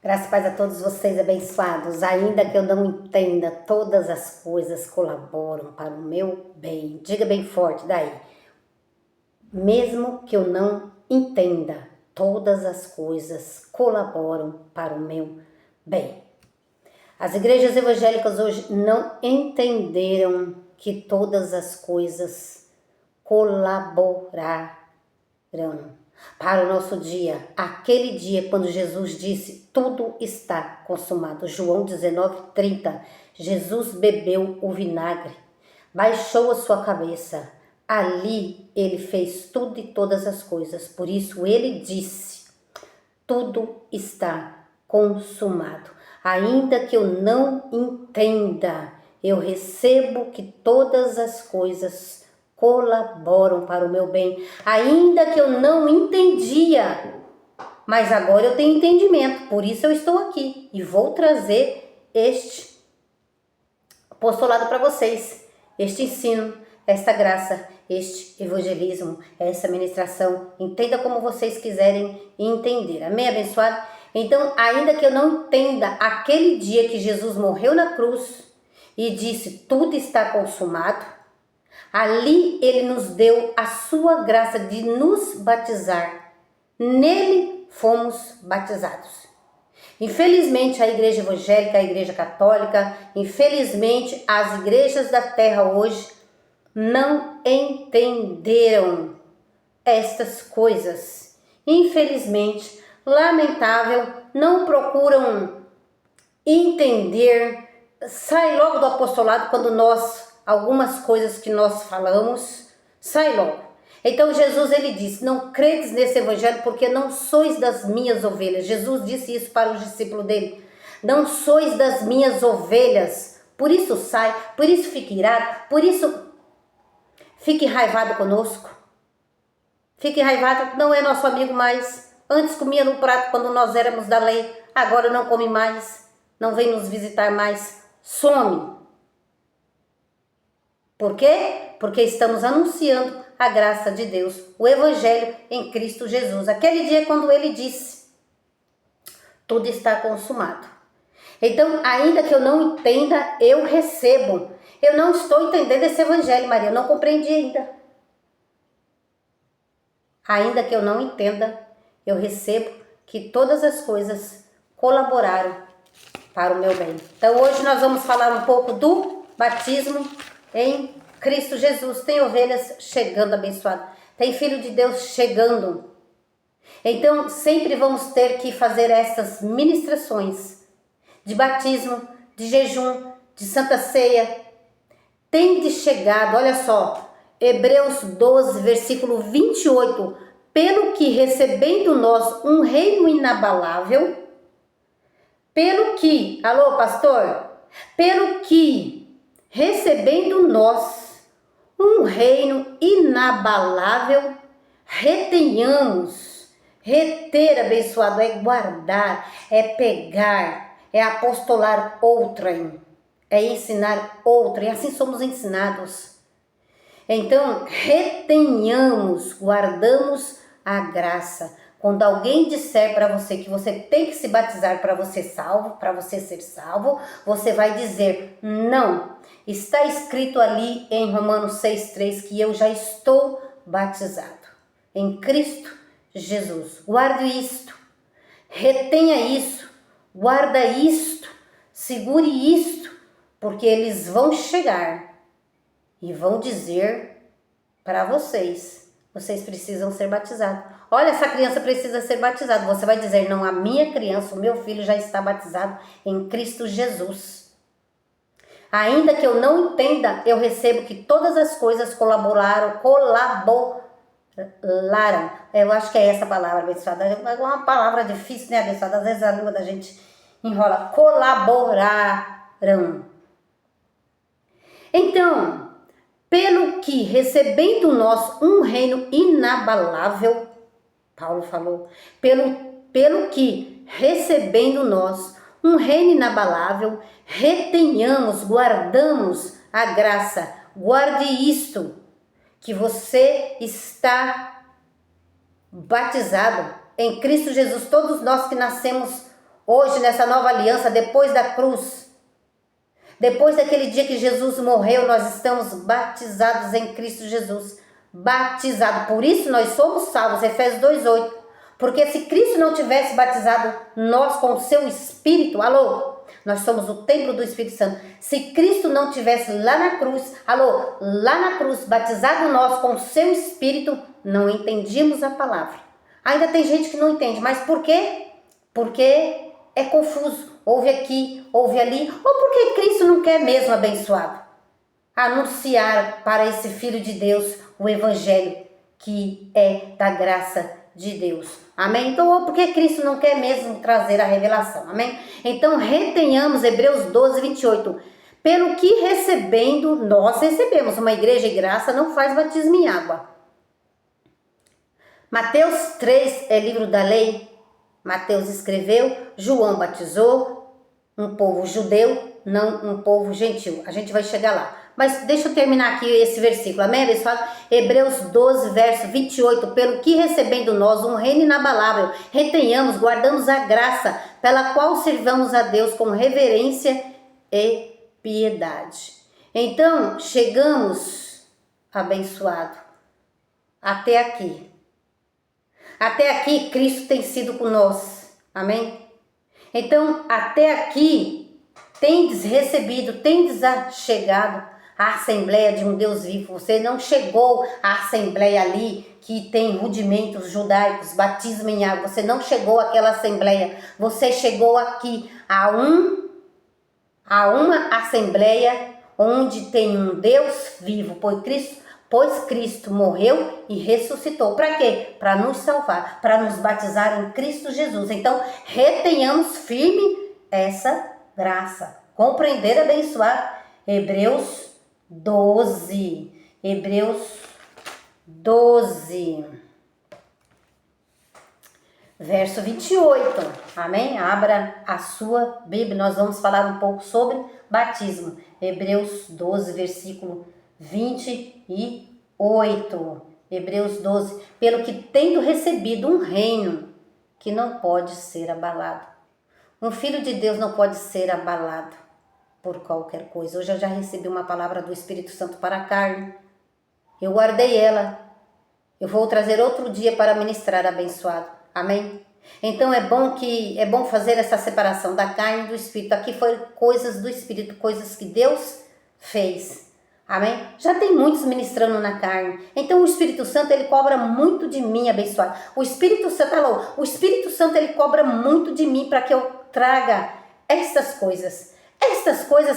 Graças e paz a todos vocês abençoados. Ainda que eu não entenda, todas as coisas colaboram para o meu bem. Diga bem forte daí. Mesmo que eu não entenda, todas as coisas colaboram para o meu bem. As igrejas evangélicas hoje não entenderam que todas as coisas colaborarão para o nosso dia, aquele dia quando Jesus disse, tudo está consumado. João 19:30, Jesus bebeu o vinagre, baixou a sua cabeça, ali ele fez tudo e todas as coisas, por isso ele disse, tudo está consumado. Ainda que eu não entenda, eu recebo que todas as coisas colaboram para o meu bem, ainda que eu não entendia, mas agora eu tenho entendimento, por isso eu estou aqui e vou trazer este apostolado para vocês, este ensino, esta graça, este evangelismo, essa ministração, entenda como vocês quiserem entender, amém, abençoado? Então, ainda que eu não entenda aquele dia que Jesus morreu na cruz e disse, tudo está consumado, ali ele nos deu a sua graça de nos batizar. Nele fomos batizados. Infelizmente a igreja evangélica, a igreja católica, infelizmente as igrejas da terra hoje não entenderam estas coisas. Infelizmente, lamentável, não procuram entender. Sai logo do apostolado quando algumas coisas que nós falamos, sai logo. Então Jesus ele disse, não credes nesse evangelho porque não sois das minhas ovelhas. Jesus disse isso para os discípulos dele. Não sois das minhas ovelhas. Por isso sai, por isso fique irado, por isso fique raivado conosco. Fique raivado, não é nosso amigo mais. Antes comia no prato quando nós éramos da lei, agora não come mais. Não vem nos visitar mais. Some. Por quê? Porque estamos anunciando a graça de Deus, o evangelho em Cristo Jesus. Aquele dia quando ele disse, tudo está consumado. Então, ainda que eu não entenda, eu recebo. Eu não estou entendendo esse evangelho, Maria, eu não compreendi ainda. Ainda que eu não entenda, eu recebo que todas as coisas colaboraram para o meu bem. Então hoje nós vamos falar um pouco do batismo em Cristo Jesus. Tem ovelhas chegando, abençoado. Tem filho de Deus chegando. Então sempre vamos ter que fazer essas ministrações de batismo, de jejum, de santa ceia. Tem de chegado, olha só, Hebreus 12, versículo 28. Pelo que recebendo nós um reino inabalável, pelo que, alô pastor, pelo que recebendo nós um reino inabalável, retenhamos, reter abençoado, é guardar, é pegar, é apostolar outrem, é ensinar outrem, assim somos ensinados. Então, retenhamos, guardamos a graça. Quando alguém disser para você que você tem que se batizar para você ser salvo, você vai dizer, não, está escrito ali em Romanos 6,3 que eu já estou batizado em Cristo Jesus. Guarde isto, retenha isso, guarda isto, segure isto, porque eles vão chegar e vão dizer para vocês precisam ser batizados. Olha, essa criança precisa ser batizada. Você vai dizer, não, a minha criança, o meu filho já está batizado em Cristo Jesus. Ainda que eu não entenda, eu recebo que todas as coisas colaboraram. Eu acho que é essa palavra, abençoada. É uma palavra difícil, né, abençoada? Às vezes a língua da gente enrola. Colaboraram. Então, pelo que recebendo nós um reino inabalável, Paulo falou, pelo que recebendo nós um reino inabalável, retenhamos, guardamos a graça. Guarde isto, que você está batizado em Cristo Jesus. Todos nós que nascemos Hoje, nessa nova aliança, depois da cruz, depois daquele dia que Jesus morreu, nós estamos batizados em Cristo Jesus. Batizado. Por isso nós somos salvos. Efésios 2:8. Porque se Cristo não tivesse batizado nós com o seu Espírito, alô, nós somos o templo do Espírito Santo. Se Cristo não tivesse lá na cruz, alô, lá na cruz, batizado nós com o seu Espírito, não entendíamos a palavra. Ainda tem gente que não entende, mas por quê? Porque é confuso. Ouve aqui, ouve ali, ou porque Cristo não quer mesmo abençoado. Anunciar para esse Filho de Deus o Evangelho que é da graça de Deus. Amém? Então, ou porque Cristo não quer mesmo trazer a revelação. Amém? Então, retenhamos Hebreus 12:28. Pelo que recebendo, nós recebemos. Uma igreja e graça não faz batismo em água. Mateus 3 é livro da lei. Mateus escreveu, João batizou um povo judeu, não um povo gentil. A gente vai chegar lá. Mas deixa eu terminar aqui esse versículo, amém? Eles falam, Hebreus 12, verso 28, pelo que recebendo nós um reino inabalável, retenhamos, guardamos a graça, pela qual servamos a Deus com reverência e piedade. Então, chegamos, abençoado, até aqui. Até aqui, Cristo tem sido com nós, amém? Então, até aqui, tendes recebido, tendes chegado à Assembleia de um Deus vivo. Você não chegou à Assembleia ali, que tem rudimentos judaicos, batismo em água. Você não chegou àquela Assembleia. Você chegou aqui a uma Assembleia onde tem um Deus vivo, pois Cristo morreu e ressuscitou. Para quê? Para nos salvar, para nos batizar em Cristo Jesus. Então, retenhamos firme essa graça. Compreender, abençoar. Hebreus 12. Hebreus 12. Verso 28. Amém? Abra a sua Bíblia. Nós vamos falar um pouco sobre batismo. Hebreus 12, versículo 28. Hebreus 12. Pelo que tendo recebido um reino que não pode ser abalado. Um filho de Deus não pode ser abalado por qualquer coisa. Hoje eu já recebi uma palavra do Espírito Santo para a carne. Eu guardei ela. Eu vou trazer outro dia para ministrar, abençoado. Amém? Então é bom fazer essa separação da carne e do Espírito. Aqui foi coisas do Espírito, coisas que Deus fez. Amém? Já tem muitos ministrando na carne. Então o Espírito Santo, ele cobra muito de mim, abençoado. O Espírito Santo, ele cobra muito de mim para que eu traga estas coisas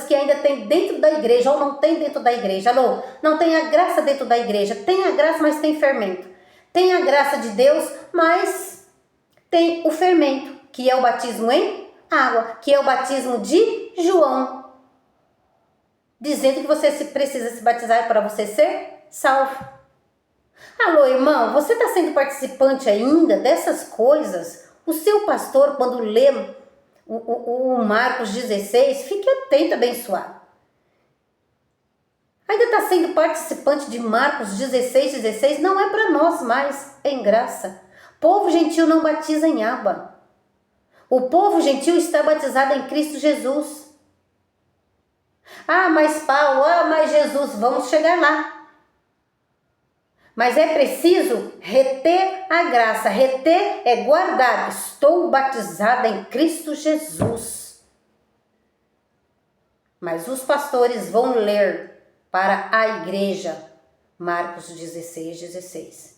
que ainda tem dentro da igreja ou não tem dentro da igreja. Alô? Não tem a graça dentro da igreja. Tem a graça, mas tem fermento. Tem a graça de Deus, mas tem o fermento, que é o batismo em água, que é o batismo de João, dizendo que você precisa se batizar para você ser salvo. Alô, irmão, você está sendo participante ainda dessas coisas? O seu pastor, quando lê o Marcos 16, fique atento, abençoado. Ainda está sendo participante de Marcos 16, não é para nós mais, é em graça. Povo gentil não batiza em água. O povo gentil está batizado em Cristo Jesus. Ah, mas Paulo, mas Jesus, vamos chegar lá. Mas é preciso reter a graça. Reter é guardar. Estou batizada em Cristo Jesus. Mas os pastores vão ler para a igreja Marcos 16.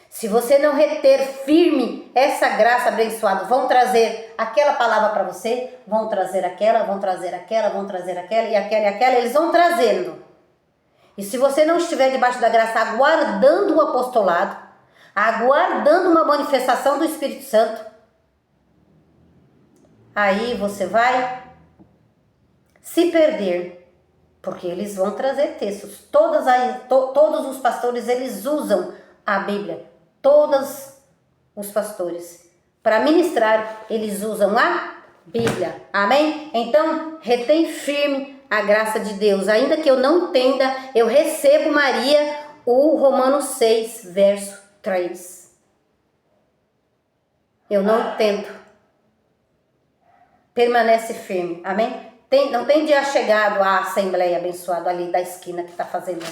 Se você não reter firme essa graça, abençoado, vão trazer aquela palavra para você, vão trazer aquela, vão trazer aquela, vão trazer aquela e aquela, eles vão trazendo. E se você não estiver debaixo da graça, aguardando o apostolado, aguardando uma manifestação do Espírito Santo, aí você vai se perder, porque eles vão trazer textos. Todos os pastores, eles usam a Bíblia. Todos os pastores, para ministrar, eles usam a Bíblia. Amém? Então, retém firme a graça de Deus. Ainda que eu não entenda, eu recebo, Maria, o Romanos 6, verso 3. Eu não entendo. permanece firme, amém? Não tem dia chegado à assembleia abençoada ali da esquina que está fazendo.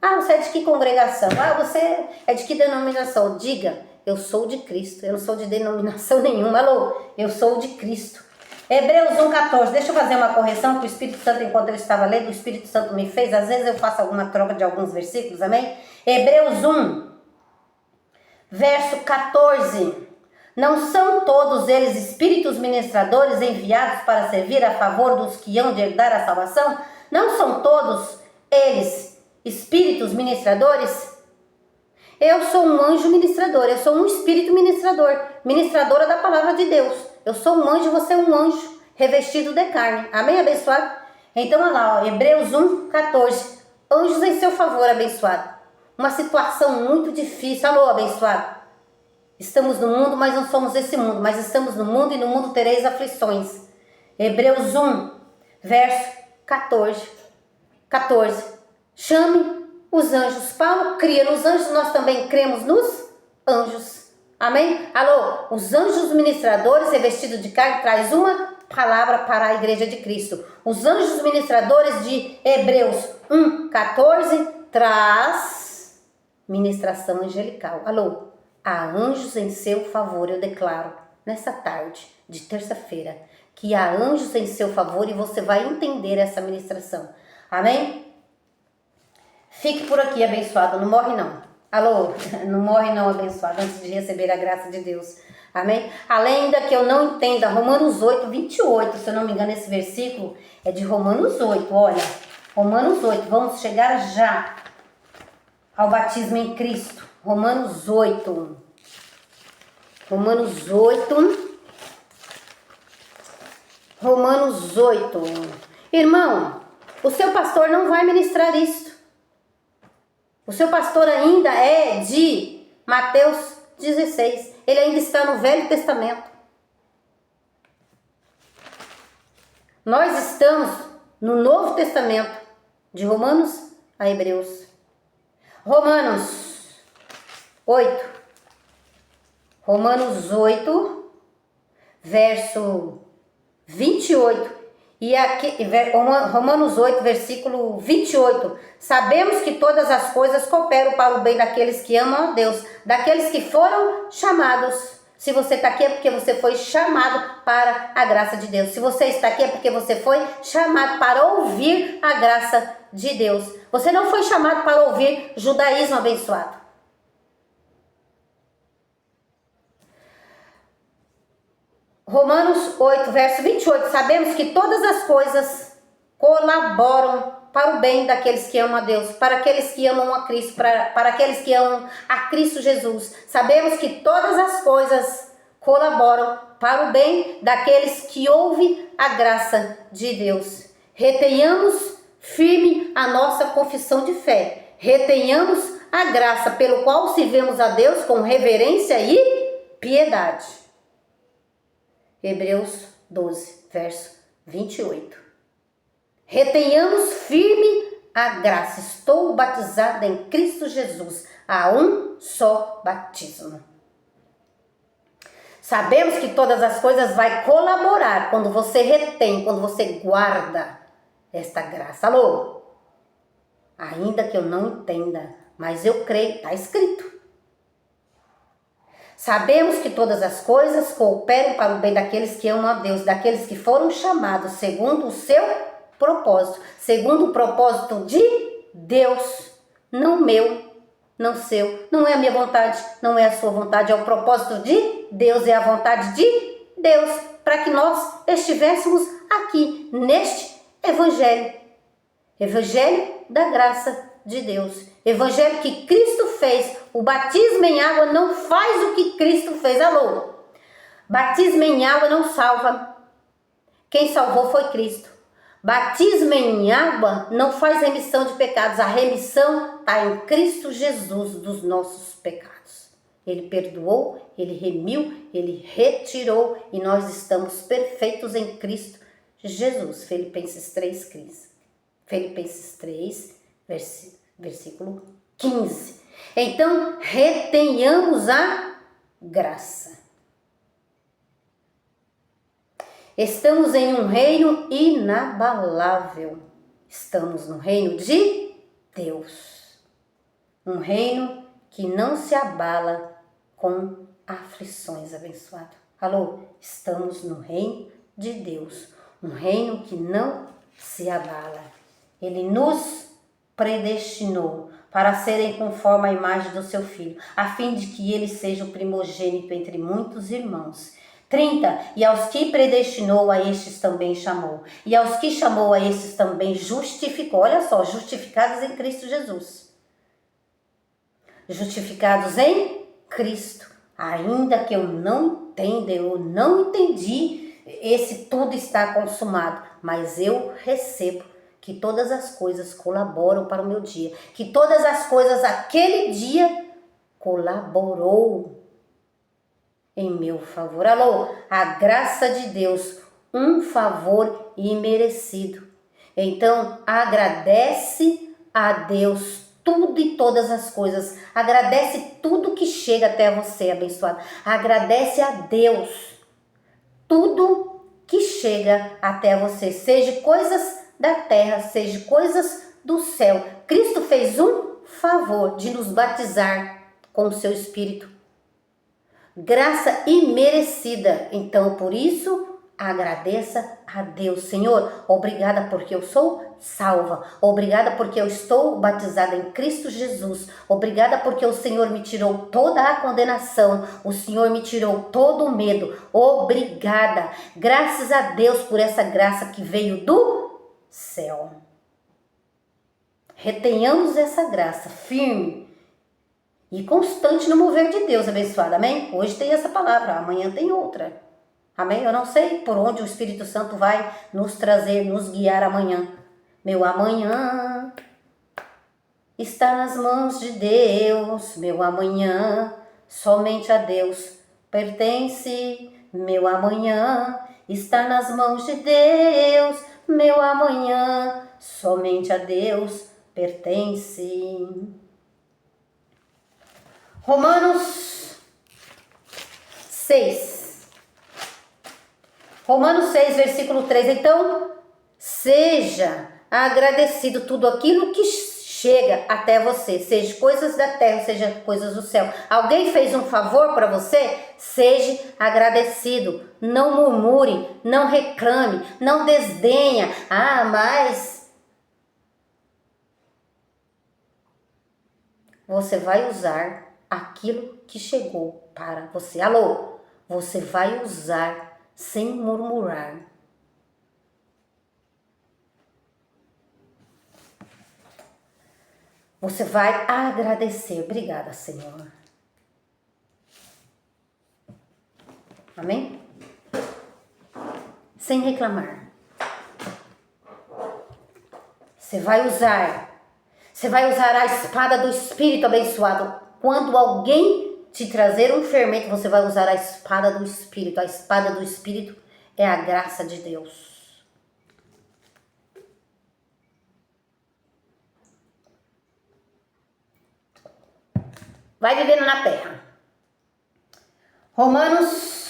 Ah, você é de que congregação? Ah, você é de que denominação? Diga, eu sou de Cristo, eu não sou de denominação nenhuma. Alô, eu sou de Cristo. Hebreus 1,14, deixa eu fazer uma correção que o Espírito Santo, enquanto eu estava lendo, o Espírito Santo me fez. Às vezes eu faço alguma troca de alguns versículos, amém? Hebreus 1, verso 14. Não são todos eles espíritos ministradores enviados para servir a favor dos que hão de herdar a salvação? Não são todos eles espíritos ministradores? Eu sou um anjo ministrador, eu sou um espírito ministrador, ministradora da palavra de Deus. Eu sou um anjo, você é um anjo revestido de carne. Amém, abençoado? Então, olha lá, ó, Hebreus 1, 14. Anjos em seu favor, abençoado. Uma situação muito difícil. Alô, abençoado? Estamos no mundo, mas não somos esse mundo. Mas estamos no mundo e no mundo tereis aflições. Hebreus 1, verso 14. Chame os anjos. Paulo cria nos anjos, nós também cremos nos anjos. Amém? Alô, os anjos ministradores revestidos de carne traz uma palavra para a igreja de Cristo. Os anjos ministradores de Hebreus 1, 14 traz ministração angelical. Alô, há anjos em seu favor, eu declaro, nessa tarde de terça-feira, que há anjos em seu favor e você vai entender essa ministração. Amém? Fique por aqui, abençoado, não morre não. Alô, não morre não, abençoado, antes de receber a graça de Deus. Amém? Além da que eu não entenda, Romanos 8, 28, se eu não me engano, esse versículo é de Romanos 8, olha. Romanos 8, vamos chegar já ao batismo em Cristo. Romanos 8. Romanos 8. Romanos 8. Irmão, o seu pastor não vai ministrar isto. O seu pastor ainda é de Mateus 16. Ele ainda está no Velho Testamento. Nós estamos no Novo Testamento, de Romanos a Hebreus. Romanos 8. Romanos 8, verso 28. E aqui, Romanos 8, versículo 28. Sabemos que todas as coisas cooperam para o bem daqueles que amam a Deus, daqueles que foram chamados. Se você está aqui é porque você foi chamado para a graça de Deus. Se você está aqui é porque você foi chamado para ouvir a graça de Deus. Você não foi chamado para ouvir judaísmo abençoado. Romanos 8, verso 28. Sabemos que todas as coisas colaboram para o bem daqueles que amam a Deus, para aqueles que amam a Cristo, para aqueles que amam a Cristo Jesus. Sabemos que todas as coisas colaboram para o bem daqueles que ouvem a graça de Deus. Retenhamos firme a nossa confissão de fé. Retenhamos a graça pelo qual servimos a Deus com reverência e piedade. Hebreus 12, verso 28. Retenhamos firme a graça. Estou batizada em Cristo Jesus. Há um só batismo. Sabemos que todas as coisas vão colaborar quando você retém, quando você guarda esta graça. Alô? Ainda que eu não entenda, mas eu creio, está escrito. Sabemos que todas as coisas cooperam para o bem daqueles que amam a Deus, daqueles que foram chamados segundo o seu propósito, segundo o propósito de Deus, não meu, não seu, não é a minha vontade, não é a sua vontade, é o propósito de Deus, é a vontade de Deus, para que nós estivéssemos aqui neste evangelho, evangelho da graça de Deus, evangelho que Cristo fez. O batismo em água não faz o que Cristo fez. Alô? Batismo em água não salva. Quem salvou foi Cristo. Batismo em água não faz remissão de pecados. A remissão está em Cristo Jesus dos nossos pecados. Ele perdoou, Ele remiu, Ele retirou e nós estamos perfeitos em Cristo Jesus. Filipenses 3, Filipenses 3, versículo 15. Então, retenhamos a graça. Estamos em um reino inabalável. Estamos no reino de Deus. Um reino que não se abala com aflições, abençoado. Alô, estamos no reino de Deus. Um reino que não se abala. Ele nos predestinou para serem conforme a imagem do seu Filho, a fim de que ele seja o primogênito entre muitos irmãos. 30. E aos que predestinou, a estes também chamou. E aos que chamou, a estes também justificou. Olha só, justificados em Cristo Jesus. Justificados em Cristo. Ainda que eu não entenda, eu não entendi, esse tudo está consumado. Mas eu recebo que todas as coisas colaboram para o meu dia. Que todas as coisas aquele dia colaborou em meu favor. Alô, a graça de Deus, um favor imerecido. Então, agradece a Deus tudo e todas as coisas. Agradece tudo que chega até você, abençoado. Agradece a Deus tudo que chega até você. Seja coisas da terra, seja coisas do céu. Cristo fez um favor de nos batizar com o seu Espírito. Graça imerecida. Então, por isso, agradeça a Deus. Senhor, obrigada porque eu sou salva. Obrigada porque eu estou batizada em Cristo Jesus. Obrigada porque o Senhor me tirou toda a condenação. O Senhor me tirou todo o medo. Obrigada. Graças a Deus por essa graça que veio do céu. Retenhamos essa graça firme e constante no mover de Deus, abençoado, amém? Hoje tem essa palavra, amanhã tem outra, amém? Eu não sei por onde o Espírito Santo vai nos trazer, nos guiar amanhã. Meu amanhã está nas mãos de Deus, meu amanhã somente a Deus pertence. Meu amanhã está nas mãos de Deus, meu amanhã somente a Deus pertence. Romanos 6. Romanos 6, versículo 3. Então, seja agradecido tudo aquilo que chega até você, seja coisas da terra, seja coisas do céu. Alguém fez um favor para você? Seja agradecido. Não murmure, não reclame, não desdenha. Ah, mas você vai usar aquilo que chegou para você. Alô, você vai usar sem murmurar. Você vai agradecer. Obrigada, Senhor. Amém? Sem reclamar. Você vai usar a espada do Espírito, abençoado. Quando alguém te trazer um fermento, você vai usar a espada do Espírito. A espada do Espírito é a graça de Deus. Vai vivendo na terra. Romanos.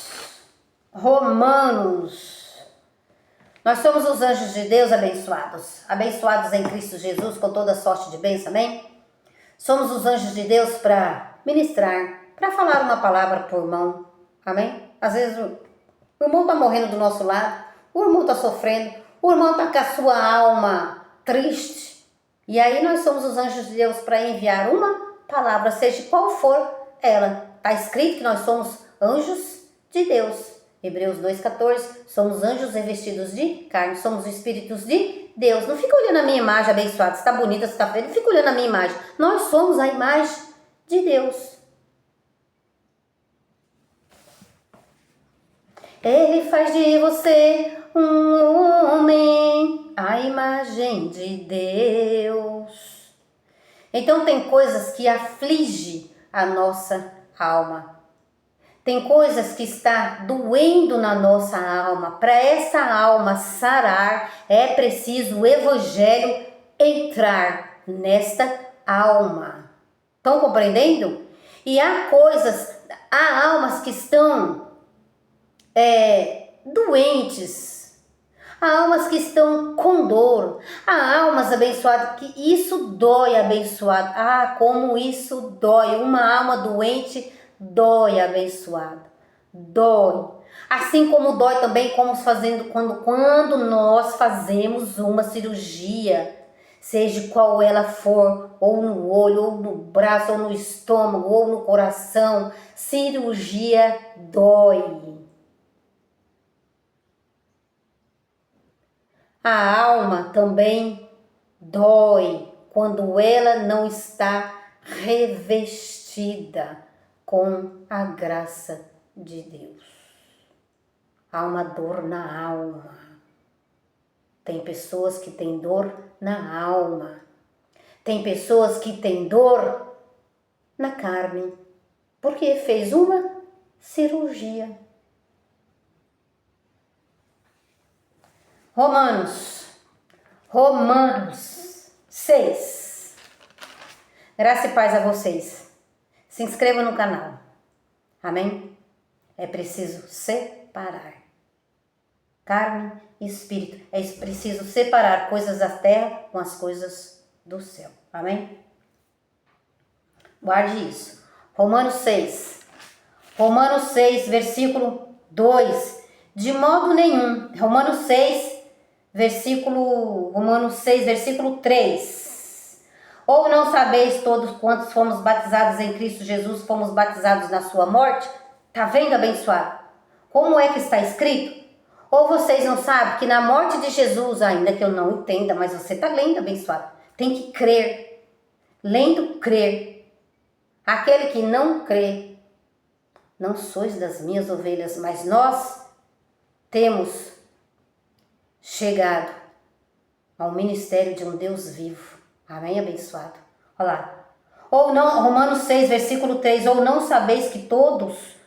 Nós somos os anjos de Deus abençoados. Abençoados em Cristo Jesus com toda sorte de bênção, amém? Somos os anjos de Deus para ministrar, para falar uma palavra por irmão, amém? Às vezes o irmão está morrendo do nosso lado, o irmão está sofrendo, o irmão está com a sua alma triste. E aí nós somos os anjos de Deus para enviar uma palavra, seja qual for ela. Está escrito que nós somos anjos de Deus. Hebreus 2,14, somos anjos revestidos de carne, somos espíritos de Deus. Não fica olhando a minha imagem abençoada, se está bonita, se está feia, não fica olhando a minha imagem. Nós somos a imagem de Deus. Ele faz de você um homem, a imagem de Deus. Então tem coisas que afligem a nossa alma. Tem coisas que está doendo na nossa alma. Para essa alma sarar, é preciso o Evangelho entrar nesta alma. Estão compreendendo? E há almas que estão doentes, há almas que estão com dor, há almas abençoadas, que isso dói abençoado. Ah, como isso dói, uma alma doente dói abençoado, dói. Assim como dói também quando nós fazemos uma cirurgia, seja qual ela for, ou no olho, ou no braço, ou no estômago, ou no coração, cirurgia dói. A alma também dói quando ela não está revestida com a graça de Deus. Há uma dor na alma. Tem pessoas que têm dor na alma. Tem pessoas que têm dor na carne, porque fez uma cirurgia. Romanos 6. Graça e paz a vocês. Se inscreva no canal. Amém? É preciso separar carne e espírito. É preciso separar coisas da terra com as coisas do céu. Amém? Guarde isso. Romanos 6, versículo 2. De modo nenhum. Romanos 6, versículo 3. Ou não sabeis todos quantos fomos batizados em Cristo Jesus, fomos batizados na sua morte? Tá vendo, abençoado? Como é que está escrito? Ou vocês não sabem que na morte de Jesus, ainda que eu não entenda, mas você está lendo, abençoado, tem que crer. Lendo, crer. Aquele que não crê, não sois das minhas ovelhas, mas nós temos chegado ao ministério de um Deus vivo. Amém, abençoado? Olha lá. Ou não, Romanos 6, versículo 3. Ou não sabeis que todos,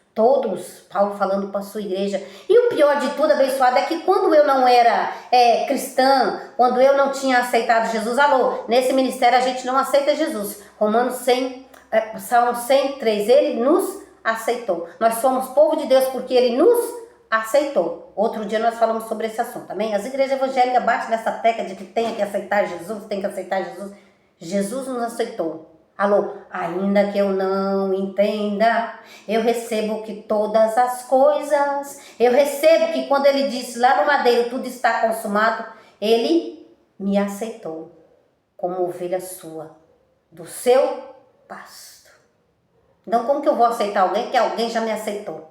Paulo falando para a sua igreja. E o pior de tudo, abençoado, é que quando eu não era cristã, quando eu não tinha aceitado Jesus, nesse ministério a gente não aceita Jesus. Salmo 103, ele nos aceitou. Nós somos povo de Deus porque ele nos aceitou. Outro dia nós falamos sobre esse assunto também. As igrejas evangélicas batem nessa tecla de que tem que aceitar Jesus, tem que aceitar Jesus. Jesus nos aceitou. Ainda que eu não entenda, eu recebo que todas as coisas, eu recebo que quando ele disse lá no madeiro, tudo está consumado, ele me aceitou como ovelha sua, do seu pasto. Então como que eu vou aceitar alguém que alguém já me aceitou?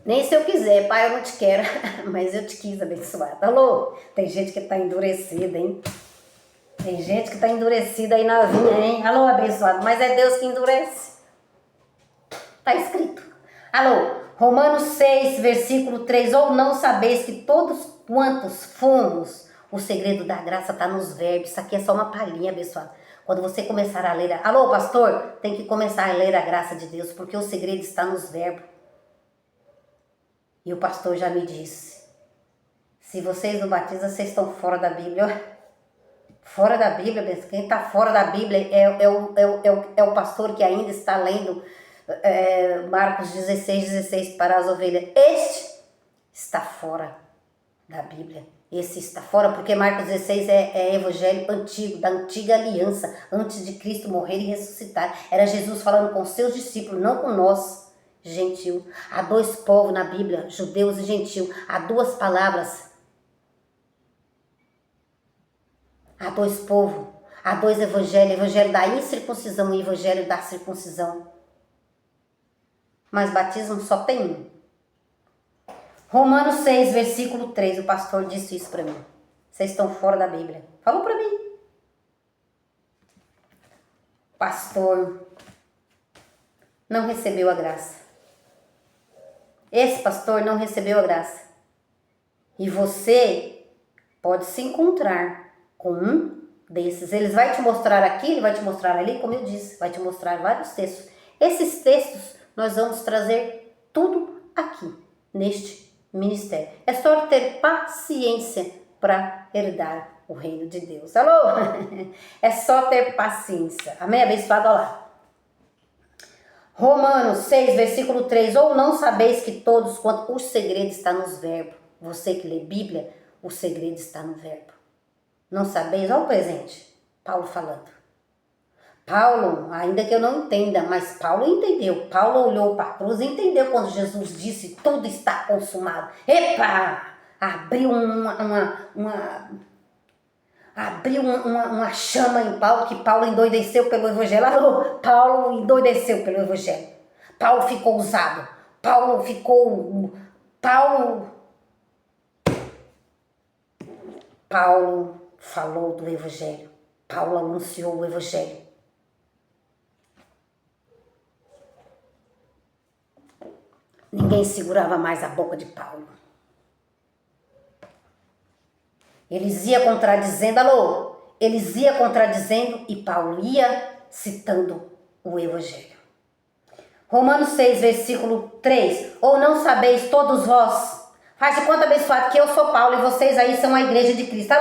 Nem se eu quiser, pai, eu não te quero, mas eu te quis, abençoado. Tem gente que tá endurecida, hein? Tem gente que tá endurecida aí na vinha, hein? Abençoado, mas é Deus que endurece. Tá escrito. Romanos 6, versículo 3. Ou não sabeis que todos quantos fomos, o segredo da graça tá nos verbos. Isso aqui é só uma palhinha, abençoado. Quando você começar a ler, pastor, tem que começar a ler a graça de Deus, porque o segredo está nos verbos. E o pastor já me disse, se vocês não batizam, vocês estão fora da Bíblia. Fora da Bíblia, quem está fora da Bíblia é o pastor que ainda está lendo Marcos 16 para as ovelhas. Este está fora da Bíblia. Esse está fora porque Marcos 16 é evangelho antigo, da antiga aliança, antes de Cristo morrer e ressuscitar. Era Jesus falando com seus discípulos, não com nós. Gentil. Há dois povos na Bíblia, judeus e gentil. Há duas palavras. Há dois povos. Há dois evangelhos. Evangelho da incircuncisão e evangelho da circuncisão. Mas batismo só tem um. Romanos 6, versículo 3. O pastor disse isso para mim. Vocês estão fora da Bíblia. Falou para mim. Pastor não recebeu a graça. Esse pastor não recebeu a graça. E você pode se encontrar com um desses. Ele vai te mostrar aqui, ele vai te mostrar ali, como eu disse. Vai te mostrar vários textos. Esses textos nós vamos trazer tudo aqui, neste ministério. É só ter paciência para herdar o reino de Deus. É só ter paciência. Amém? Abençoado, olá. Romanos 6, versículo 3. Ou não sabeis que todos quanto... O segredo está nos verbos. Você que lê Bíblia, o segredo está no verbo. Não sabeis? Olha o presente. Paulo falando. Paulo, ainda que eu não entenda, mas Paulo entendeu. Paulo olhou para a cruz e entendeu quando Jesus disse, tudo está consumado. Epa! Abriu uma chama em Paulo, que Paulo endoideceu pelo evangelho. Alô, Paulo endoideceu pelo evangelho. Paulo ficou usado. Paulo falou do evangelho. Paulo anunciou o evangelho. Ninguém segurava mais a boca de Paulo. Eles iam contradizendo, eles iam contradizendo e Paulo ia citando o evangelho. Romanos 6, versículo 3. Ou não sabeis todos vós, faz de conta, abençoado, que eu sou Paulo e vocês aí são a igreja de Cristo.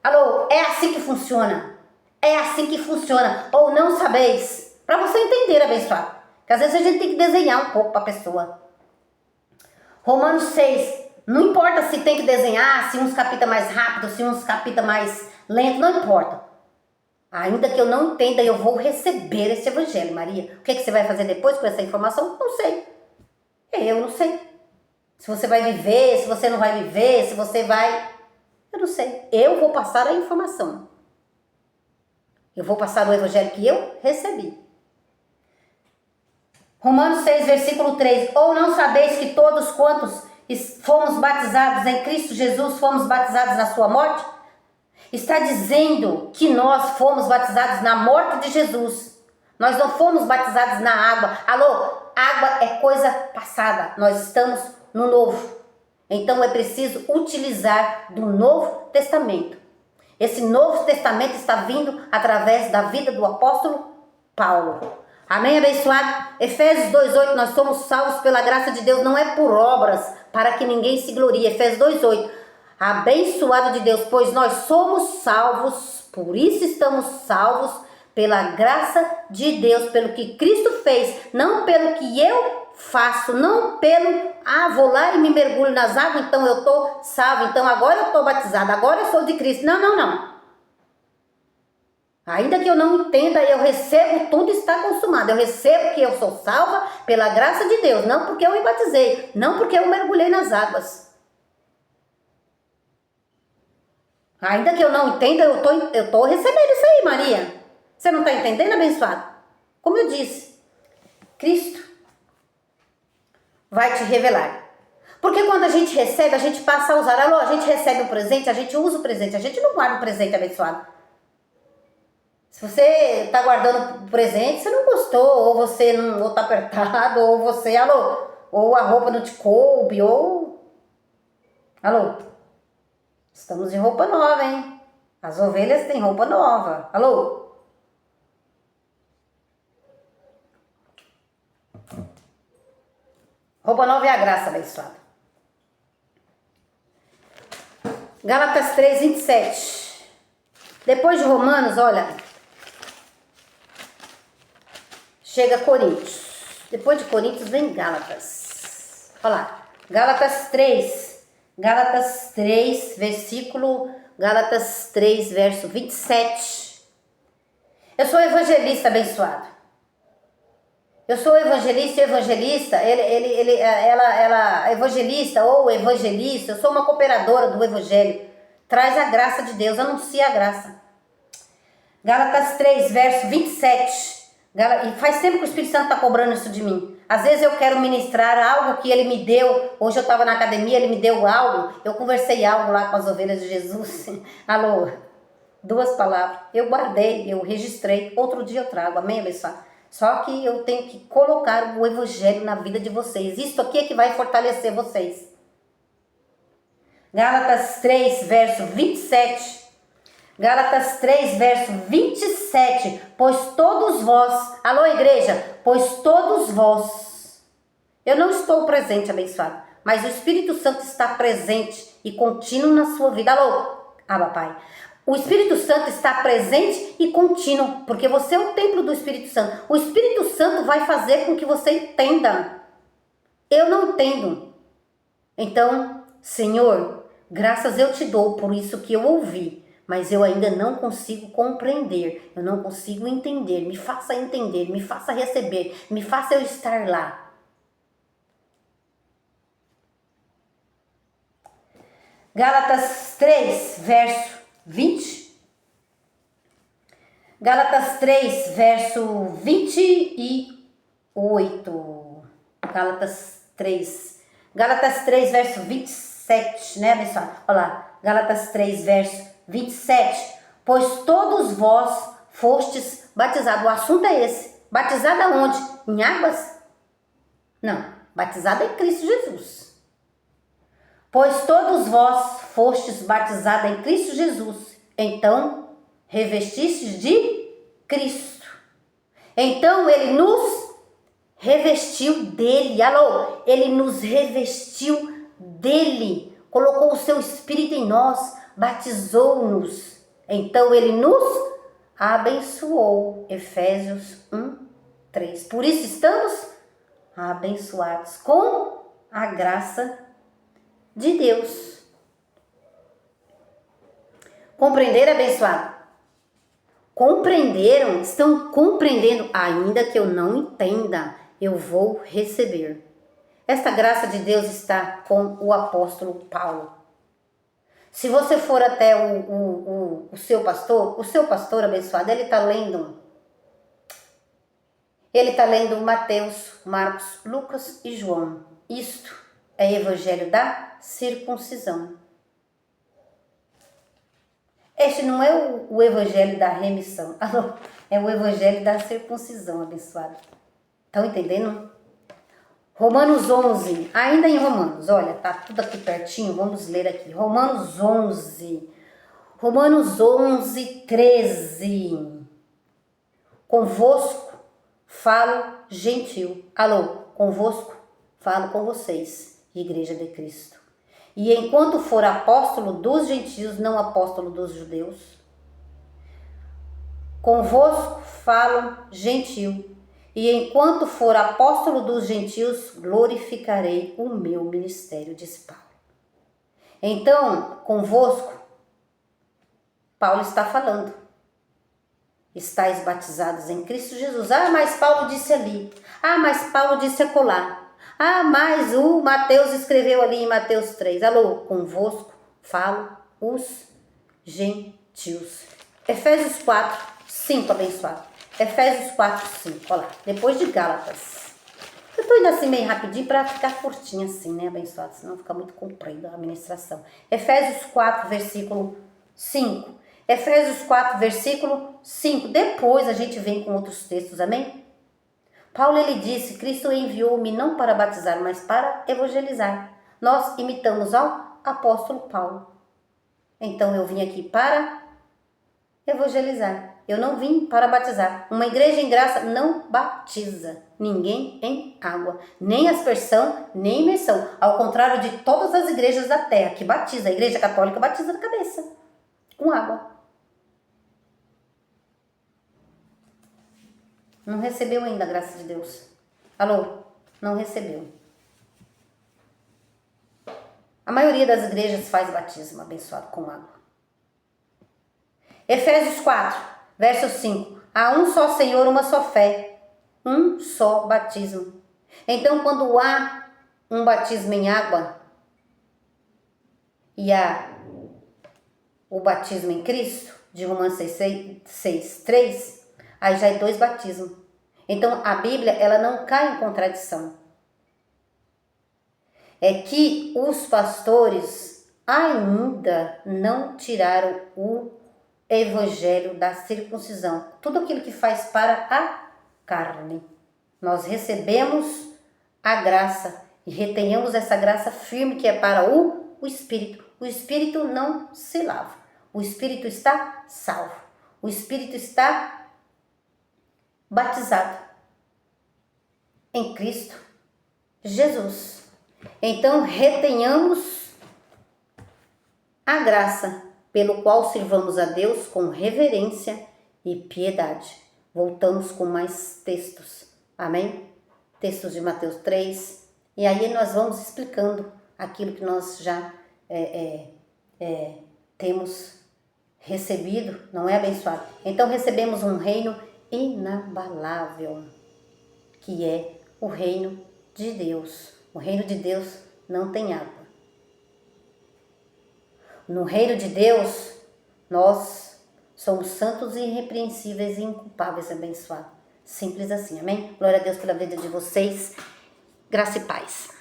Alô, é assim que funciona. É assim que funciona. Ou não sabeis. Para você entender, abençoado. Porque às vezes a gente tem que desenhar um pouco para a pessoa. Romanos 6. Não importa se tem que desenhar, se uns capítulos mais rápidos, se uns capítulos mais lentos, não importa. Ainda que eu não entenda, eu vou receber esse evangelho, Maria. O que você vai fazer depois com essa informação? Não sei. Eu não sei. Se você vai viver, se você não vai viver, se você vai... Eu não sei. Eu vou passar a informação. Eu vou passar o evangelho que eu recebi. Romanos 6, versículo 3. Ou não sabeis que todos quantos fomos batizados em Cristo Jesus, fomos batizados na sua morte? Está dizendo que nós fomos batizados na morte de Jesus. Nós não fomos batizados na água. Água é coisa passada. Nós estamos no novo. Então é preciso utilizar do Novo Testamento. Esse Novo Testamento está vindo através da vida do apóstolo Paulo. Amém, abençoado? Efésios 2,8, nós somos salvos pela graça de Deus, não é por obras, para que ninguém se glorie. Efésios 2,8, abençoado de Deus, pois nós somos salvos, por isso estamos salvos pela graça de Deus, pelo que Cristo fez, não pelo que eu faço, não pelo, vou lá e me mergulho nas águas, então eu estou salvo, então agora eu estou batizado, agora eu sou de Cristo. Não. Ainda que eu não entenda, eu recebo, tudo está consumado. Eu recebo que eu sou salva pela graça de Deus, não porque eu me batizei, não porque eu mergulhei nas águas. Ainda que eu não entenda, eu estou recebendo isso aí, Maria. Você não está entendendo, abençoado? Como eu disse, Cristo vai te revelar. Porque quando a gente recebe, a gente passa a usar. A gente recebe um presente, a gente usa o presente, a gente não guarda o presente, abençoado. Se você está guardando o presente, você não gostou, ou você não está apertado, ou você, ou a roupa não te coube, estamos de roupa nova, hein? As ovelhas têm roupa nova, roupa nova é a graça, abençoada. Gálatas 3, 27. Depois de Romanos, olha... Chega Coríntios. Depois de Coríntios vem Gálatas. Olha lá. Gálatas 3, verso 27. Eu sou evangelista, abençoado. Eu sou evangelista e evangelista, ela evangelista ou evangelista, eu sou uma cooperadora do evangelho. Traz a graça de Deus, anuncia a graça. Gálatas 3, verso 27. E faz tempo que o Espírito Santo está cobrando isso de mim. Às vezes eu quero ministrar algo que ele me deu. Hoje eu estava na academia, ele me deu algo. Eu conversei algo lá com as ovelhas de Jesus. 2 palavras. Eu guardei, eu registrei. Outro dia eu trago, amém, abençoado? Só que eu tenho que colocar o evangelho na vida de vocês. Isso aqui é que vai fortalecer vocês. Gálatas 3, verso 27. Gálatas 3, verso 27, pois todos vós, igreja, pois todos vós, eu não estou presente, abençoado, mas o Espírito Santo está presente e contínuo na sua vida, Pai, O Espírito Santo está presente e contínuo, porque você é o templo do Espírito Santo. O Espírito Santo vai fazer com que você entenda. Eu não entendo. Então, Senhor, graças eu te dou por isso que eu ouvi, mas eu ainda não consigo compreender, eu não consigo entender. Me faça entender, me faça receber, me faça eu estar lá. Gálatas 3, verso 20. Gálatas 3, verso 28. Gálatas 3, verso 27, né, abençoado? Olha lá, Gálatas 3, verso 27. Pois todos vós fostes batizados. O assunto é esse. Batizado aonde? Em águas? Não, batizado em Cristo Jesus. Pois todos vós fostes batizados em Cristo Jesus. Então, revestistes de Cristo. Então, ele nos revestiu dele. Alô? Ele nos revestiu dele. Colocou o seu Espírito em nós. Batizou-nos. Então, ele nos abençoou. Efésios 1, 3. Por isso estamos abençoados com a graça de Deus. Compreenderam, abençoado? Compreenderam? Estão compreendendo? Ainda que eu não entenda, eu vou receber. Esta graça de Deus está com o apóstolo Paulo. Se você for até o seu pastor abençoado, ele está lendo Mateus, Marcos, Lucas e João. Isto é evangelho da circuncisão. Este não é o evangelho da remissão, é o evangelho da circuncisão, abençoado. Estão entendendo? Romanos 11, ainda em Romanos, olha, tá tudo aqui pertinho, vamos ler aqui. Romanos 11, 13. Convosco falo gentil. Alô, convosco falo com vocês, Igreja de Cristo. E enquanto for apóstolo dos gentios, não apóstolo dos judeus, convosco falo gentil. E enquanto for apóstolo dos gentios, glorificarei o meu ministério, disse Paulo. Então, convosco, Paulo está falando. Estais batizados em Cristo Jesus. Ah, mas Paulo disse ali. Ah, mas Paulo disse acolá. Ah, mas o Mateus escreveu ali em Mateus 3. Alô, convosco falo os gentios. Efésios 4, 5, abençoado. Efésios 4, 5, olha lá, depois de Gálatas. Eu estou indo assim meio rapidinho para ficar curtinho assim, né, abençoado? Senão fica muito comprida a ministração. Efésios 4, versículo 5. Efésios 4, versículo 5. Depois a gente vem com outros textos, amém? Paulo, ele disse, Cristo enviou-me não para batizar, mas para evangelizar. Nós imitamos ao apóstolo Paulo. Então eu vim aqui para evangelizar. Eu não vim para batizar. Uma igreja em graça não batiza ninguém em água, nem aspersão, nem imersão. Ao contrário de todas as igrejas da terra que batiza. A igreja católica batiza na cabeça, com água. Não recebeu ainda a graça de Deus. Alô? Não recebeu. A maioria das igrejas faz batismo abençoado com água. Efésios 4, verso 5. Há um só Senhor, uma só fé, um só batismo. Então, quando há um batismo em água e há o batismo em Cristo, de Romanos 6, 3, aí já é 2 batismos. Então, a Bíblia, ela não cai em contradição. É que os pastores ainda não tiraram o evangelho da circuncisão. Tudo aquilo que faz para a carne. Nós recebemos a graça e retenhamos essa graça firme que é para o Espírito. O Espírito não se lava. O Espírito está salvo. O Espírito está batizado em Cristo Jesus. Então, retenhamos a graça pelo qual sirvamos a Deus com reverência e piedade. Voltamos com mais textos, amém? Textos de Mateus 3, e aí nós vamos explicando aquilo que nós já temos recebido, não é, abençoado? Então recebemos um reino inabalável, que é o reino de Deus. O reino de Deus não tem água. No reino de Deus, nós somos santos e irrepreensíveis e inculpáveis, abençoado. Simples assim, amém? Glória a Deus pela vida de vocês. Graça e paz.